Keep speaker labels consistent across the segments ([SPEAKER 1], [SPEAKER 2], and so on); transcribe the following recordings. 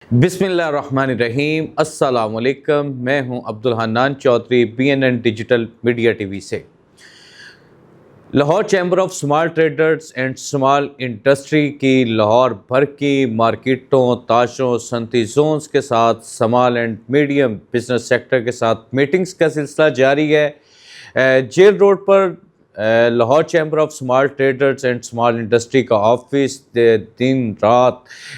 [SPEAKER 1] بسم اللہ الرحمن الرحیم۔ السلام علیکم، میں ہوں Abdul Hanan Chaudhry BNN digital media T V سے۔ Lahore chamber of small traders and small industry کی لاہور بھر کی مارکیٹوں، تاشوں، صنعتی زونز کے ساتھ small and medium business sector کے ساتھ میٹنگز کا سلسلہ جاری ہے۔ جیل روڈ پر Lahore chamber of small traders and small industry کا آفس دن رات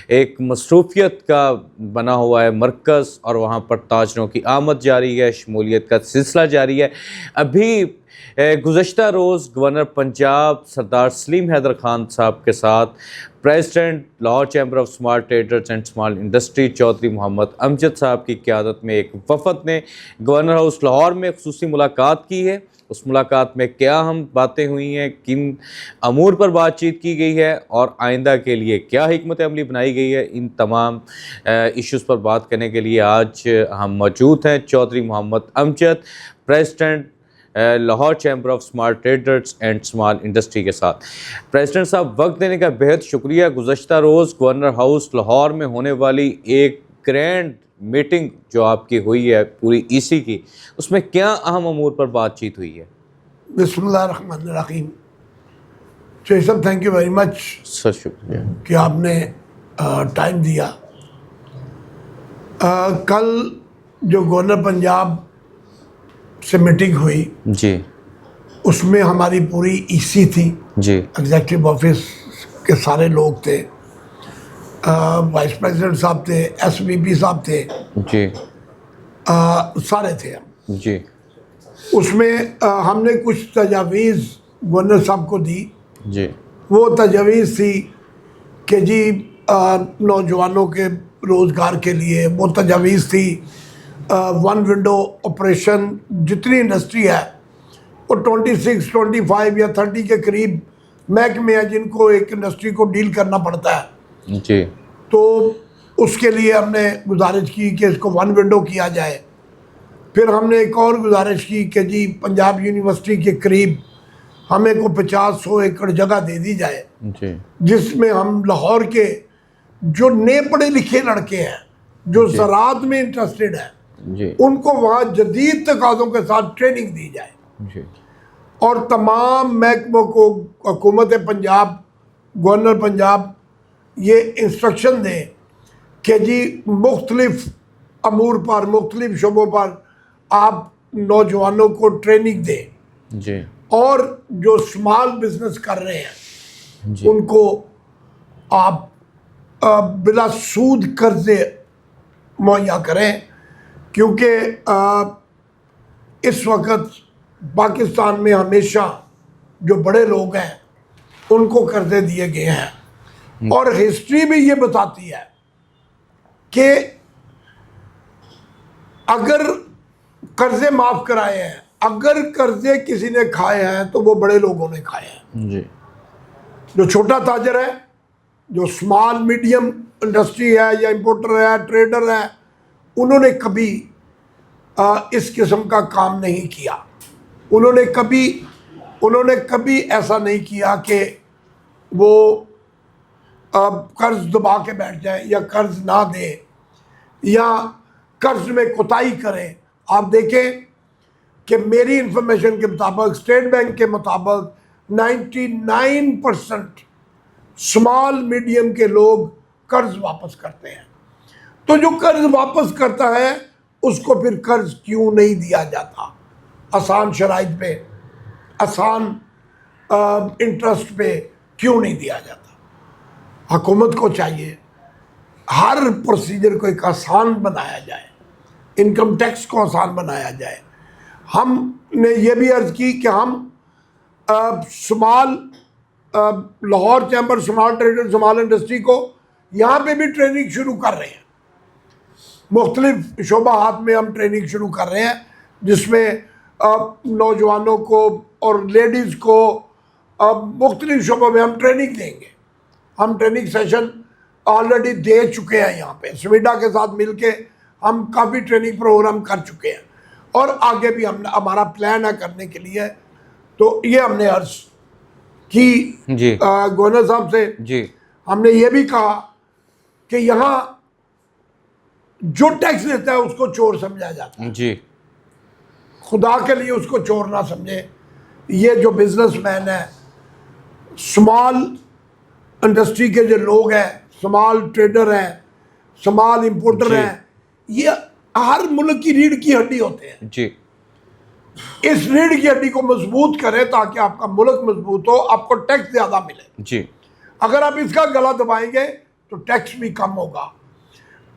[SPEAKER 1] ایک مصروفیت کا بنا ہوا ہے مرکز، اور وہاں پر تاجروں کی آمد جاری ہے، شمولیت کا سلسلہ جاری ہے۔ ابھی گزشتہ روز گورنر پنجاب سردار سلیم حیدر خان صاحب کے ساتھ president Lahore chamber of small traders and small industry Chaudhry Muhammad Amjad صاحب کی قیادت میں ایک وفد نے گورنر ہاؤس لاہور میں خصوصی ملاقات کی ہے۔ اس ملاقات میں کیا اہم باتیں ہوئی ہیں، کن امور پر بات چیت کی گئی ہے، اور آئندہ کے لیے کیا حکمت عملی بنائی گئی ہے، ان تمام ایشوز پر بات کرنے کے لیے آج ہم موجود ہیں Chaudhry Muhammad Amjad, president Lahore chamber of small traders and small industry کے ساتھ۔ پریزیڈنٹ صاحب، وقت دینے کا بہت شکریہ۔ گزشتہ روز گورنر ہاؤس لاہور میں ہونے والی ایک گرینڈ میٹنگ جو آپ کی ہوئی ہے پوری EC کی، اس میں کیا اہم امور پر بات چیت ہوئی ہے؟
[SPEAKER 2] بسم اللہ الرحمن الرحیم۔ شیخ صاحب، تھینک یو ویری مچ،
[SPEAKER 1] سر شکریہ
[SPEAKER 2] کہ آپ نے ٹائم دیا۔ کل جو گورنر پنجاب سے میٹنگ ہوئی،
[SPEAKER 1] جی
[SPEAKER 2] اس میں ہماری پوری EC تھی،
[SPEAKER 1] جی
[SPEAKER 2] ایگزیکٹو آفس کے سارے لوگ تھے، وائس پریزیڈنٹ صاحب تھے، SVP صاحب تھے،
[SPEAKER 1] جی
[SPEAKER 2] سارے تھے ہم۔
[SPEAKER 1] جی
[SPEAKER 2] اس میں ہم نے کچھ تجاویز گورنر صاحب کو دی۔
[SPEAKER 1] جی
[SPEAKER 2] وہ تجاویز تھی کہ جی نوجوانوں کے روزگار کے لیے، وہ تجاویز تھی ون ونڈو آپریشن، جتنی انڈسٹری ہے وہ 26 25 یا 30 کے قریب محکمے ہیں جن کو ایک انڈسٹری کو ڈیل کرنا پڑتا ہے،
[SPEAKER 1] جی
[SPEAKER 2] تو اس کے لیے ہم نے گزارش کی کہ اس کو ون ونڈو کیا جائے۔ پھر ہم نے ایک اور گزارش کی کہ جی پنجاب یونیورسٹی کے قریب ہمیں کو 50-100 ایکڑ جگہ دے دی جائے،
[SPEAKER 1] جی
[SPEAKER 2] جس میں ہم لاہور کے جو نئے پڑھے لکھے لڑکے ہیں جو زراعت میں انٹرسٹڈ ہیں،
[SPEAKER 1] جی
[SPEAKER 2] ان کو وہاں جدید تقاضوں کے ساتھ ٹریننگ دی جائے،
[SPEAKER 1] جی
[SPEAKER 2] اور تمام محکموں کو حکومت پنجاب، گورنر پنجاب یہ انسٹرکشن دیں کہ جی مختلف امور پر، مختلف شعبوں پر آپ نوجوانوں کو ٹریننگ دیں،
[SPEAKER 1] جی
[SPEAKER 2] اور جو اسمال بزنس کر رہے ہیں
[SPEAKER 1] جی
[SPEAKER 2] ان کو آپ بلا سود قرضے مہیا کریں، کیونکہ اس وقت پاکستان میں ہمیشہ جو بڑے لوگ ہیں ان کو قرضے دیے گئے ہیں، اور ہسٹری بھی یہ بتاتی ہے کہ اگر قرضے معاف کرائے ہیں، اگر قرضے کسی نے کھائے ہیں تو وہ بڑے لوگوں نے کھائے ہیں۔
[SPEAKER 1] جی
[SPEAKER 2] جو چھوٹا تاجر ہے، جو اسمال میڈیم انڈسٹری ہے یا امپورٹر ہے، ٹریڈر ہے، انہوں نے کبھی اس قسم کا کام نہیں کیا۔ انہوں نے کبھی ایسا نہیں کیا کہ وہ قرض دبا کے بیٹھ جائیں یا قرض نہ دیں یا قرض میں کوتاہی کریں۔ آپ دیکھیں کہ میری انفارمیشن کے مطابق، اسٹیٹ بینک کے مطابق 99% اسمال میڈیم کے لوگ قرض واپس کرتے ہیں۔ تو جو قرض واپس کرتا ہے اس کو پھر قرض کیوں نہیں دیا جاتا آسان شرائط پہ، آسان انٹرسٹ پہ کیوں نہیں دیا جاتا؟ حکومت کو چاہیے ہر پروسیجر کو ایک آسان بنایا جائے، انکم ٹیکس کو آسان بنایا جائے۔ ہم نے یہ بھی عرض کی کہ ہم Lahore chamber small trader small industry کو یہاں پہ بھی ٹریننگ شروع کر رہے ہیں، مختلف شعبات میں ہم ٹریننگ شروع کر رہے ہیں، جس میں نوجوانوں کو اور لیڈیز کو مختلف شعبوں میں ہم ٹریننگ دیں گے۔ ہم ٹریننگ سیشن آلریڈی دے چکے ہیں، یہاں پہ سویڈا کے ساتھ مل کے ہم کافی ٹریننگ پروگرام کر چکے ہیں، اور آگے بھی ہمارا پلان ہے کرنے کے لیے۔ تو یہ ہم نے عرض کی
[SPEAKER 1] جی
[SPEAKER 2] گورنر صاحب سے۔
[SPEAKER 1] جی
[SPEAKER 2] ہم نے یہ بھی کہا کہ یہاں جو ٹیکس دیتا ہے اس کو چور سمجھا جاتا ہے.
[SPEAKER 1] جی
[SPEAKER 2] خدا کے لیے اس کو چور نہ سمجھے. یہ جو بزنس مین ہے, اسمال انڈسٹری کے جو لوگ ہیں, اسمال ٹریڈر ہیں, اسمال امپورٹر ہیں, یہ ہر ملک کی ریڑھ کی ہڈی ہوتے ہیں.
[SPEAKER 1] جی
[SPEAKER 2] اس ریڑھ کی ہڈی کو مضبوط کریں تاکہ آپ کا ملک مضبوط ہو, آپ کو ٹیکس زیادہ ملے.
[SPEAKER 1] جی
[SPEAKER 2] اگر آپ اس کا گلا دبائیں گے تو ٹیکس بھی کم ہوگا.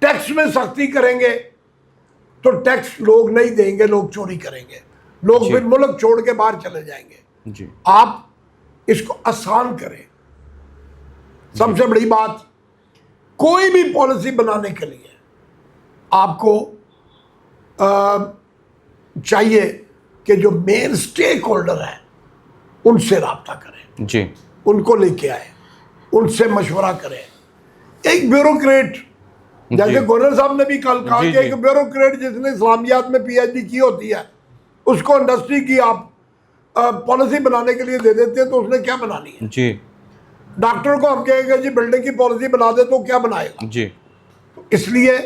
[SPEAKER 2] ٹیکس میں سختی کریں گے تو ٹیکس لوگ نہیں دیں گے, لوگ چوری کریں گے, لوگ پھر ملک چھوڑ کے باہر چلے جائیں گے.
[SPEAKER 1] جی
[SPEAKER 2] آپ اس کو آسان کریں. سب سے بڑی بات, کوئی بھی پالیسی بنانے کے لیے آپ کو چاہیے کہ جو مین سٹیک ہولڈر ہیں ان سے رابطہ کریں,
[SPEAKER 1] جی
[SPEAKER 2] ان کو لے کے آئیں, ان سے مشورہ کریں. ایک بیوروکریٹ, جیسے گورنر صاحب نے بھی کل کہا کہ ایک بیوروکریٹ جس نے اسلامیات میں پی ایچ ڈی کی ہوتی ہے, اس کو انڈسٹری کی آپ پالیسی بنانے کے لیے دے دیتے ہیں تو اس نے کیا بنانی ہے.
[SPEAKER 1] جی
[SPEAKER 2] ڈاکٹر کو ہم کہیں گے جی بلڈنگ کی پالیسی بنا دے تو کیا بنائے گا.
[SPEAKER 1] جی
[SPEAKER 2] اس لیے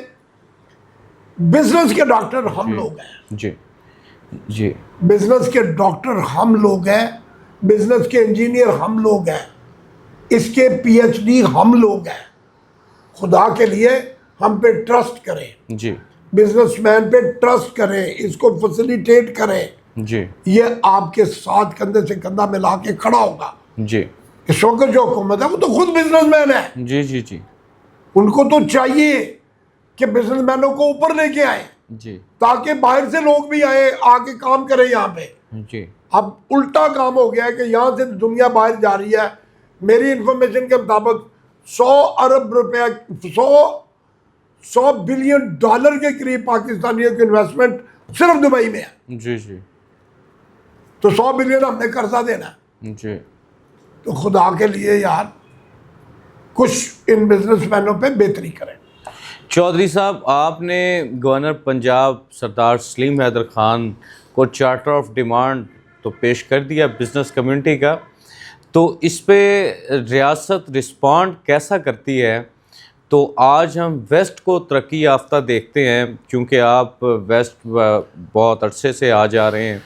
[SPEAKER 2] بزنس کے ڈاکٹر ہم لوگ ہیں.
[SPEAKER 1] جی جی
[SPEAKER 2] بزنس کے ڈاکٹر ہم لوگ ہیں, بزنس کے انجینئر ہم لوگ ہیں, اس کے پی ایچ ڈی ہم لوگ ہیں. خدا کے لیے ہم پہ ٹرسٹ کریں,
[SPEAKER 1] جی
[SPEAKER 2] بزنس مین پہ ٹرسٹ کریں, اس کو فیسیلیٹیٹ کریں.
[SPEAKER 1] جی
[SPEAKER 2] یہ آپ کے ساتھ کندھے سے کندھا ملا کے کھڑا ہوگا.
[SPEAKER 1] جی
[SPEAKER 2] اس وقت جو حکومت ہے وہ تو خود بزنس مین ہے.
[SPEAKER 1] جی جی جی
[SPEAKER 2] ان کو تو چاہیے کہ بزنس مینوں کو اوپر لے کے آئیں
[SPEAKER 1] جی
[SPEAKER 2] تاکہ باہر سے لوگ بھی آئے, آ کے کام کریں یہاں پہ.
[SPEAKER 1] جی
[SPEAKER 2] اب الٹا کام ہو گیا ہے کہ یہاں سے دنیا باہر جا رہی ہے. میری انفارمیشن کے مطابق 100 ارب روپے, 100 بلین ڈالر کے قریب پاکستانیوں کی انویسٹمنٹ صرف دبئی میں ہے.
[SPEAKER 1] جی جی
[SPEAKER 2] تو 100 بلین ہم نے قرضہ دینا ہے.
[SPEAKER 1] جی
[SPEAKER 2] تو خدا کے لیے یار کچھ ان بزنس مینوں پہ بہتری کریں.
[SPEAKER 1] چودھری صاحب, آپ نے گورنر پنجاب سردار سلیم حیدر خان کو چارٹر آف ڈیمانڈ تو پیش کر دیا بزنس کمیونٹی کا, تو اس پہ ریاست رسپونڈ کیسا کرتی ہے؟ تو آج ہم ویسٹ کو ترقی یافتہ دیکھتے ہیں کیونکہ آپ ویسٹ بہت عرصے سے آ جا رہے ہیں.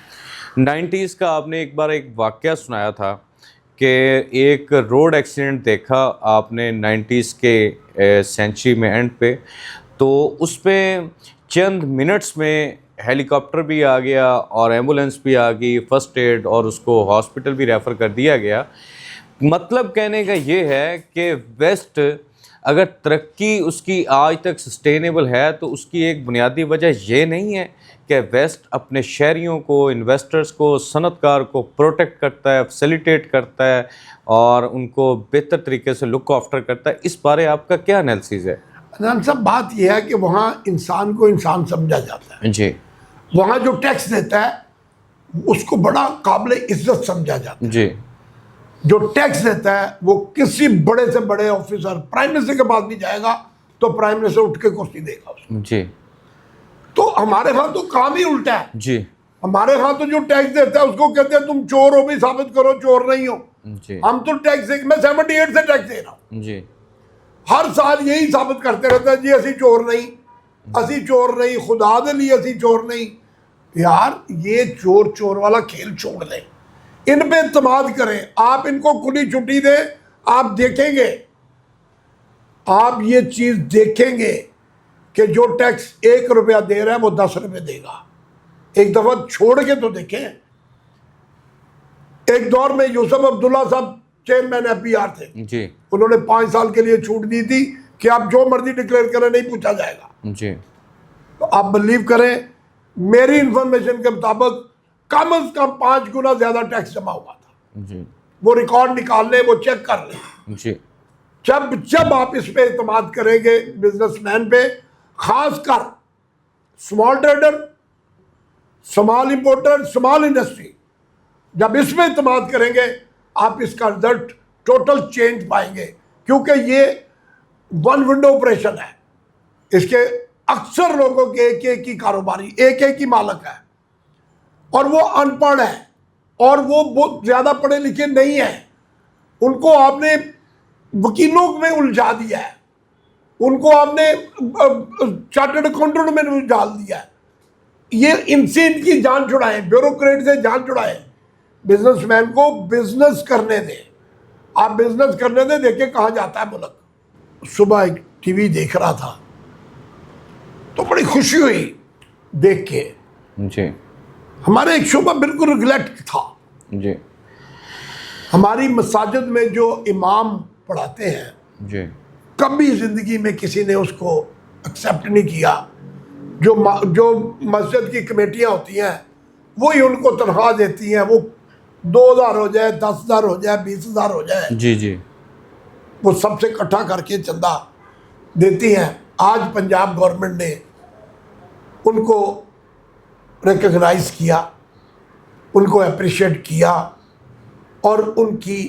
[SPEAKER 1] 90s کا آپ نے ایک بار ایک واقعہ سنایا تھا کہ ایک روڈ ایکسیڈنٹ دیکھا آپ نے 90s کے سینچری میں اینڈ پہ, تو اس پہ چند منٹس میں ہیلی کاپٹر بھی آ گیا اور ایمبولینس بھی آ گئی, فرسٹ ایڈ, اور اس کو ہاسپٹل بھی ریفر کر دیا گیا. مطلب کہنے کا یہ ہے کہ ویسٹ اگر ترقی اس کی آج تک سسٹینیبل ہے تو اس کی ایک بنیادی وجہ یہ نہیں ہے کہ ویسٹ اپنے شہریوں کو, انویسٹرز کو, صنعت کار کو پروٹیکٹ کرتا ہے, فیسیلیٹیٹ کرتا ہے اور ان کو بہتر طریقے سے لک آفٹر کرتا ہے. اس بارے آپ کا کیا انالیسز ہے؟
[SPEAKER 2] عدنان صاحب, بات یہ ہے کہ وہاں انسان کو انسان سمجھا جاتا ہے.
[SPEAKER 1] جی
[SPEAKER 2] وہاں جو ٹیکس دیتا ہے اس کو بڑا قابل عزت سمجھا جاتا ہے.
[SPEAKER 1] جی
[SPEAKER 2] جو ٹیکس دیتا ہے وہ کسی بڑے سے بڑے آفیسر, پرائم منسٹر کے پاس بھی جائے گا تو پرائم منسٹر اٹھ کے کرسی دے گا اس کو.
[SPEAKER 1] جی
[SPEAKER 2] تو ہمارے ہاں تو کام ہی الٹا ہے.
[SPEAKER 1] جی
[SPEAKER 2] ہمارے ہاں تو جو ٹیکس دیتا ہے اس کو کہتے ہیں تم چور ہو بھی ثابت کرو, چور نہیں ہو.
[SPEAKER 1] جی
[SPEAKER 2] ہم تو ٹیکس, میں 78 سے ٹیکس دے رہا ہوں,
[SPEAKER 1] جی
[SPEAKER 2] ہر سال یہی ثابت کرتے رہتے ہیں جی اسی چور نہیں, اسی چور نہیں, خدا دے لیے اسی چور نہیں. یار یہ چور والا کھیل چھوڑ دیں, ان پہ اعتماد کریں. آپ ان کو کھلی چھٹی دیں, آپ دیکھیں گے, آپ یہ چیز دیکھیں گے کہ جو ٹیکس 1 روپیہ دے رہا ہے وہ 10 روپے دے گا. ایک دفعہ چھوڑ کے تو دیکھیں. ایک دور میں یوسف عبداللہ صاحب چیئرمین ایف بی آر تھے,
[SPEAKER 1] جی
[SPEAKER 2] انہوں نے 5 سال کے لیے چھوٹ دی تھی کہ آپ جو مرضی ڈکلیئر کریں نہیں پوچھا جائے گا.
[SPEAKER 1] جی
[SPEAKER 2] تو آپ بلیو کریں, میری انفارمیشن کے مطابق کم از کم 5 گنا زیادہ ٹیکس جمع ہوا تھا.
[SPEAKER 1] جی
[SPEAKER 2] وہ ریکارڈ نکال لیں, وہ چیک کر لیں.
[SPEAKER 1] جی
[SPEAKER 2] جب آپ اس پہ اعتماد کریں گے بزنس مین پہ, خاص کر small trader, small importer, small industry, جب اس پہ اعتماد کریں گے آپ اس کا رزلٹ ٹوٹل چینج پائیں گے. کیونکہ یہ ون ونڈو آپریشن ہے. اس کے اکثر لوگوں کے ایک ہی کاروباری, ایک ہی مالک ہے, اور وہ ان پڑھ ہے, اور وہ بہت زیادہ پڑھے لکھے نہیں ہیں. ان کو آپ نے وکیلوں میں الجھا دیا ہے, ان کو آپ نے چارٹرڈ اکاؤنٹنٹ میں ڈال دیا ہے. یہ ان سے ان کی جان چھڑائیں, بیوروکریٹ سے جان چھڑائیں. بزنس مین کو بزنس کرنے دیں, آپ بزنس کرنے دیں, دیکھیں کہاں جاتا ہے ملک. صبح ایک ٹی وی دیکھ رہا تھا تو بڑی خوشی ہوئی دیکھ کے.
[SPEAKER 1] جی
[SPEAKER 2] ہمارا ایک شعبہ بالکل نگلیکٹ تھا.
[SPEAKER 1] جی
[SPEAKER 2] ہماری مساجد میں جو امام پڑھاتے ہیں
[SPEAKER 1] جی
[SPEAKER 2] کبھی زندگی میں کسی نے اس کو ایکسیپٹ نہیں کیا. جو مسجد کی کمیٹیاں ہوتی ہیں وہی ان کو تنخواہ دیتی ہیں, وہ 2,000 ہو جائے, 10,000 ہو جائے, 20,000 ہو جائے,
[SPEAKER 1] جی جی
[SPEAKER 2] وہ سب سے اکٹھا کر کے چندہ دیتی ہیں. آج پنجاب گورنمنٹ نے ان کو ریکگنائز کیا, ان کو اپریشیٹ کیا, اور ان کی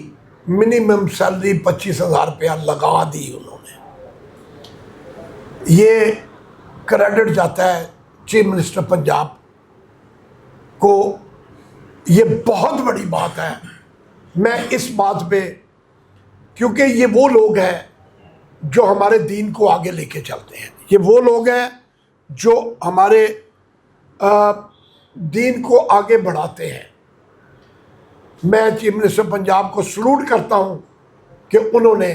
[SPEAKER 2] منیمم سیلری 25,000 روپیہ لگا دی انہوں نے. یہ کریڈٹ جاتا ہے چیف منسٹر پنجاب کو. یہ بہت بڑی بات ہے. میں اس بات پہ, کیونکہ یہ وہ لوگ ہیں جو ہمارے دین کو آگے لے کے چلتے ہیں, یہ وہ لوگ ہیں جو ہمارے دین کو آگے بڑھاتے ہیں. میں چیف منسٹر پنجاب کو سلوٹ کرتا ہوں کہ انہوں نے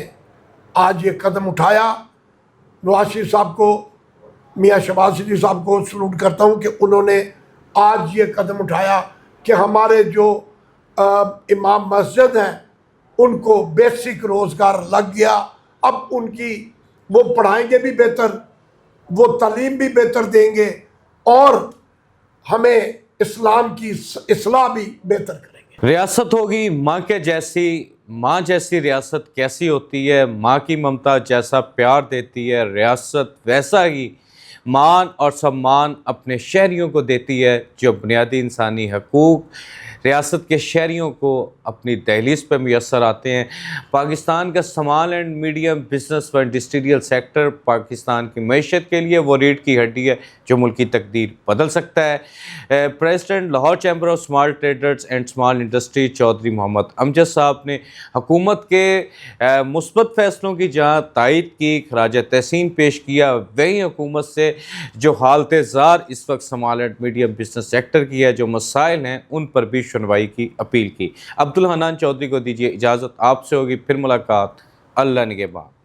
[SPEAKER 2] آج یہ قدم اٹھایا. نواز شریف صاحب کو, میاں شہباز شریف صاحب کو سلوٹ کرتا ہوں کہ انہوں نے آج یہ قدم اٹھایا کہ ہمارے جو امام مسجد ہیں ان کو بیسک روزگار لگ گیا. اب ان کی وہ پڑھائیں گے بھی بہتر, وہ تعلیم بھی بہتر دیں گے, اور ہمیں اسلام کی اصلاح بھی بہتر کریں گے.
[SPEAKER 1] ریاست ہوگی ماں کے جیسی, ماں جیسی ریاست کیسی ہوتی ہے؟ ماں کی ممتا جیسا پیار دیتی ہے ریاست, ویسا ہی مان اور سمان اپنے شہریوں کو دیتی ہے. جو بنیادی انسانی حقوق ریاست کے شہریوں کو اپنی دہلیز پہ میسر آتے ہیں. پاکستان کا اسمال اینڈ میڈیم بزنس و انڈسٹریل سیکٹر پاکستان کی معیشت کے لیے وہ ریڑھ کی ہڈی ہے جو ملک کی تقدیر بدل سکتا ہے. President Lahore chamber of small traders and small industry Chaudhry Muhammad Amjad صاحب نے حکومت کے مثبت فیصلوں کی جہاں تائید کی, خراج تحسین پیش کیا, وہی حکومت سے جو حالت زار اس وقت small and medium business sector کی ہے, جو مسائل ہیں, ان پر بھی سنوائی کی اپیل کی. عبدالحنان چودھری کو دیجیے اجازت, آپ سے ہوگی پھر ملاقات. اللہ نگہبان.